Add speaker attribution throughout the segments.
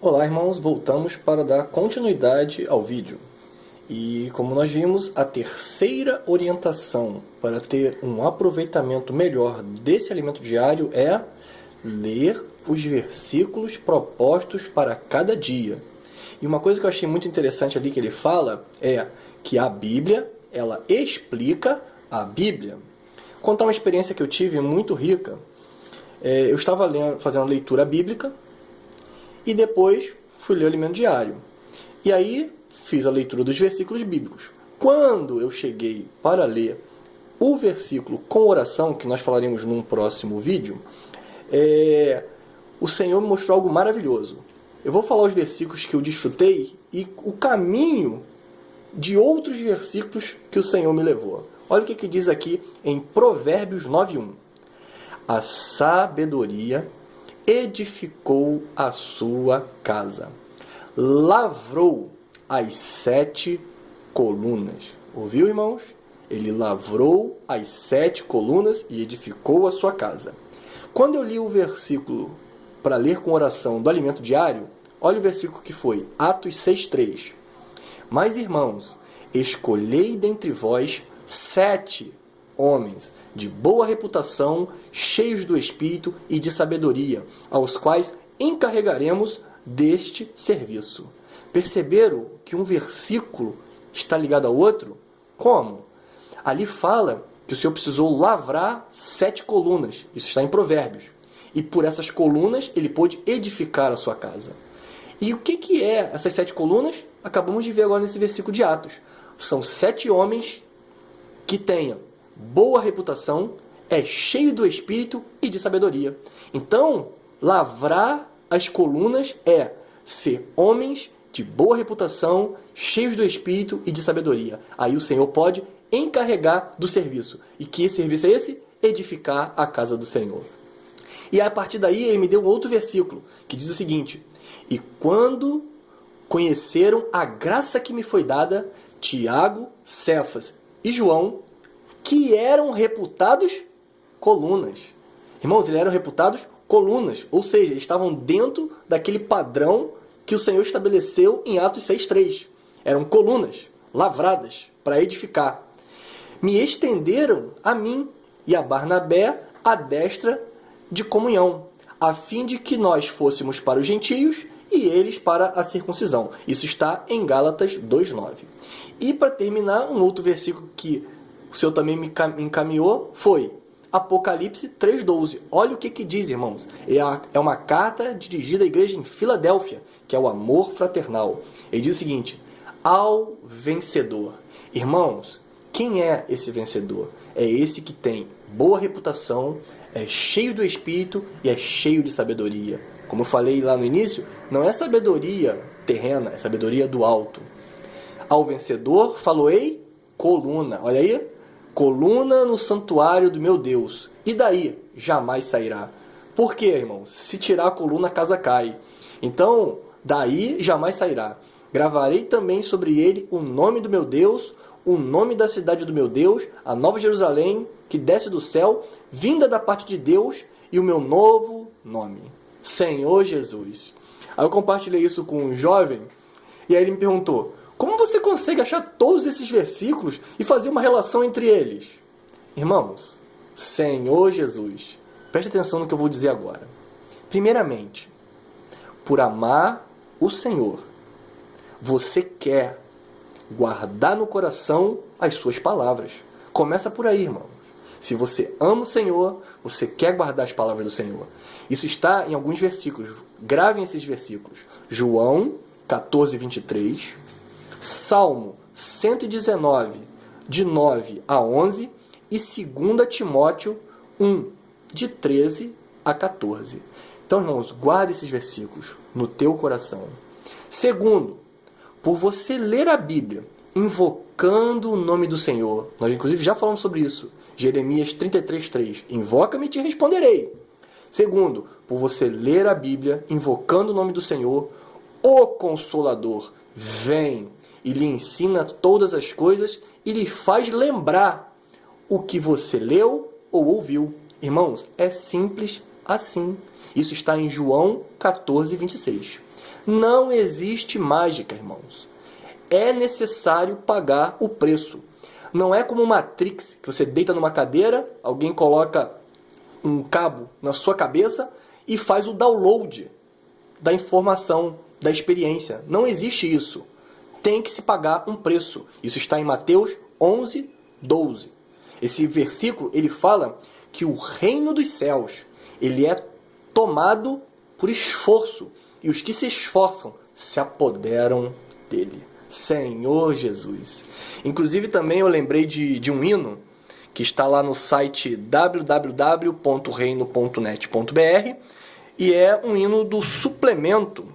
Speaker 1: Olá, irmãos, voltamos para dar continuidade ao vídeo. E como nós vimos, a terceira orientação para ter um aproveitamento melhor desse alimento diário é ler os versículos propostos para cada dia. E uma coisa que eu achei muito interessante ali que ele fala é que a Bíblia, ela explica a Bíblia. Vou contar uma experiência que eu tive muito rica. Eu estava fazendo a leitura bíblica e depois fui ler o alimento diário. E aí fiz a leitura dos versículos bíblicos. Quando eu cheguei para ler o versículo com oração, que nós falaremos num próximo vídeo, o Senhor me mostrou algo maravilhoso. Eu vou falar os versículos que eu desfrutei e o caminho de outros versículos que o Senhor me levou. Olha o que diz aqui em Provérbios 9:1. A sabedoria edificou a sua casa, lavrou as 7 colunas. Ouviu, irmãos? Ele lavrou as 7 colunas e edificou a sua casa. Quando eu li o versículo para ler com oração do alimento diário, olha o versículo que foi, Atos 6:3. Mas, irmãos, escolhei dentre vós 7 homens de boa reputação, cheios do Espírito e de sabedoria, aos quais encarregaremos deste serviço. Perceberam que um versículo está ligado ao outro? Como? Ali fala que o Senhor precisou lavrar 7 colunas. Isso está em Provérbios. E por essas colunas ele pôde edificar a sua casa. E o que é essas 7 colunas? Acabamos de ver agora nesse versículo de Atos. São 7 homens que tenham boa reputação, é cheio do Espírito e de sabedoria. Então, lavrar as colunas é ser homens de boa reputação, cheios do Espírito e de sabedoria. Aí o Senhor pode encarregar do serviço. E que serviço é esse? Edificar a casa do Senhor. E a partir daí ele me deu um outro versículo, que diz o seguinte: E quando conheceram a graça que me foi dada, Tiago, Cefas e João, que eram reputados colunas. Irmãos, eles eram reputados colunas, ou seja, estavam dentro daquele padrão que o Senhor estabeleceu em Atos 6:3. Eram colunas lavradas para edificar. Me estenderam a mim e a Barnabé a destra de comunhão, a fim de que nós fôssemos para os gentios e eles para a circuncisão. Isso está em Gálatas 2:9. E para terminar, um outro versículo que o Senhor também me encaminhou foi Apocalipse 3:12. Olha o que diz, irmãos. É uma carta dirigida à igreja em Filadélfia, que é o amor fraternal. Ele diz o seguinte: ao vencedor. Irmãos, quem é esse vencedor? É esse que tem boa reputação, é cheio do Espírito e é cheio de sabedoria. Como eu falei lá no início, não é sabedoria terrena, é sabedoria do alto. Ao vencedor, faloei coluna. Olha aí. Coluna no santuário do meu Deus. E daí? Jamais sairá. Por quê, irmãos? Se tirar a coluna, a casa cai. Então, daí jamais sairá. Gravarei também sobre ele o nome do meu Deus, o nome da cidade do meu Deus, a nova Jerusalém, que desce do céu, vinda da parte de Deus, e o meu novo nome, Senhor Jesus. Aí eu compartilhei isso com um jovem, e aí ele me perguntou: como você consegue achar todos esses versículos e fazer uma relação entre eles? Irmãos, Senhor Jesus, preste atenção no que eu vou dizer agora. Primeiramente, por amar o Senhor, você quer guardar no coração as suas palavras. Começa por aí, irmãos. Se você ama o Senhor, você quer guardar as palavras do Senhor. Isso está em alguns versículos. Gravem esses versículos. João 14:23. Salmo 119, de 9 a 11, e 2 Timóteo 1, de 13 a 14. Então, irmãos, guarde esses versículos no teu coração. Segundo, por você ler a Bíblia invocando o nome do Senhor. Nós, inclusive, já falamos sobre isso. Jeremias 33:3. Invoca-me e te responderei. Segundo, por você ler a Bíblia invocando o nome do Senhor, o Consolador vem e lhe ensina todas as coisas e lhe faz lembrar o que você leu ou ouviu. Irmãos, é simples assim. Isso está em João 14:26. Não existe mágica, irmãos. É necessário pagar o preço. Não é como Matrix, que você deita numa cadeira, alguém coloca um cabo na sua cabeça e faz o download da informação, da experiência. Não existe isso. Tem que se pagar um preço. Isso está em Mateus 11, 12. Esse versículo, ele fala que o reino dos céus, ele é tomado por esforço. E os que se esforçam se apoderam dele. Senhor Jesus. Inclusive também eu lembrei de um hino que está lá no site www.reino.net.br e é um hino do suplemento,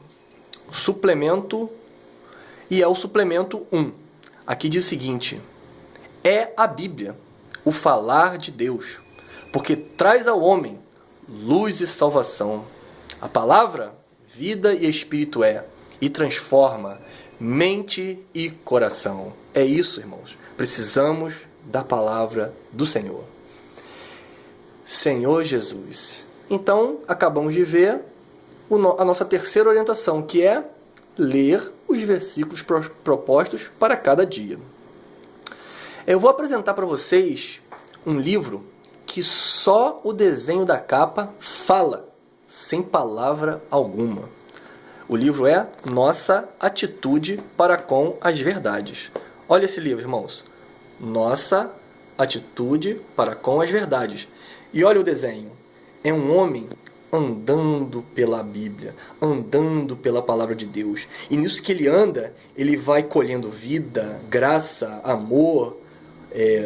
Speaker 1: e é o suplemento 1. Aqui diz o seguinte: é a Bíblia, o falar de Deus, porque traz ao homem luz e salvação. A palavra, vida e espírito é, e transforma mente e coração. É isso, irmãos. Precisamos da palavra do Senhor. Senhor Jesus. Então, acabamos de ver a nossa terceira orientação, que é ler os versículos propostos para cada dia. Eu vou apresentar para vocês um livro que só o desenho da capa fala, sem palavra alguma. O livro é Nossa Atitude para com as Verdades. Olha esse livro, irmãos. Nossa Atitude para com as Verdades. E olha o desenho. É um homem andando pela Bíblia, andando pela Palavra de Deus. E nisso que ele anda, ele vai colhendo vida, graça, amor,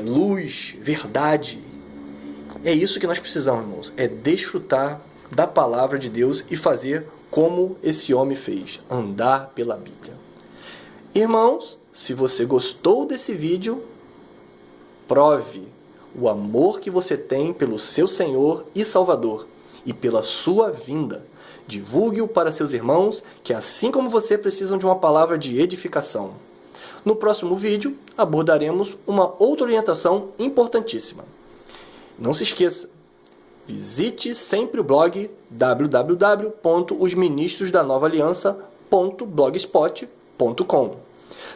Speaker 1: luz, verdade. É isso que nós precisamos, irmãos. É desfrutar da Palavra de Deus e fazer como esse homem fez, andar pela Bíblia. Irmãos, se você gostou desse vídeo, prove o amor que você tem pelo seu Senhor e Salvador e pela sua vinda. Divulgue-o para seus irmãos que, assim como você, precisam de uma palavra de edificação. No próximo vídeo, abordaremos uma outra orientação importantíssima. Não se esqueça, visite sempre o blog www.osministrosdanovaaliança.blogspot.com.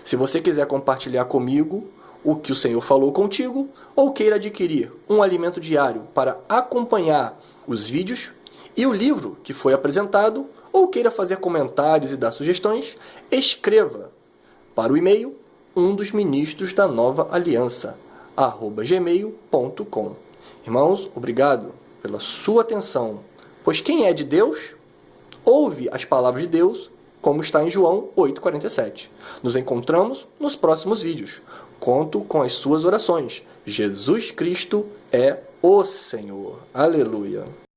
Speaker 1: Se você quiser compartilhar comigo o que o Senhor falou contigo, ou queira adquirir um alimento diário para acompanhar os vídeos e o livro que foi apresentado, ou queira fazer comentários e dar sugestões, escreva para o e-mail umdosministrosdanovaaliança@gmail.com. Irmãos, obrigado pela sua atenção, pois quem é de Deus, ouve as palavras de Deus, como está em João 8,47. Nos encontramos nos próximos vídeos. Conto com as suas orações. Jesus Cristo é o Senhor. Aleluia.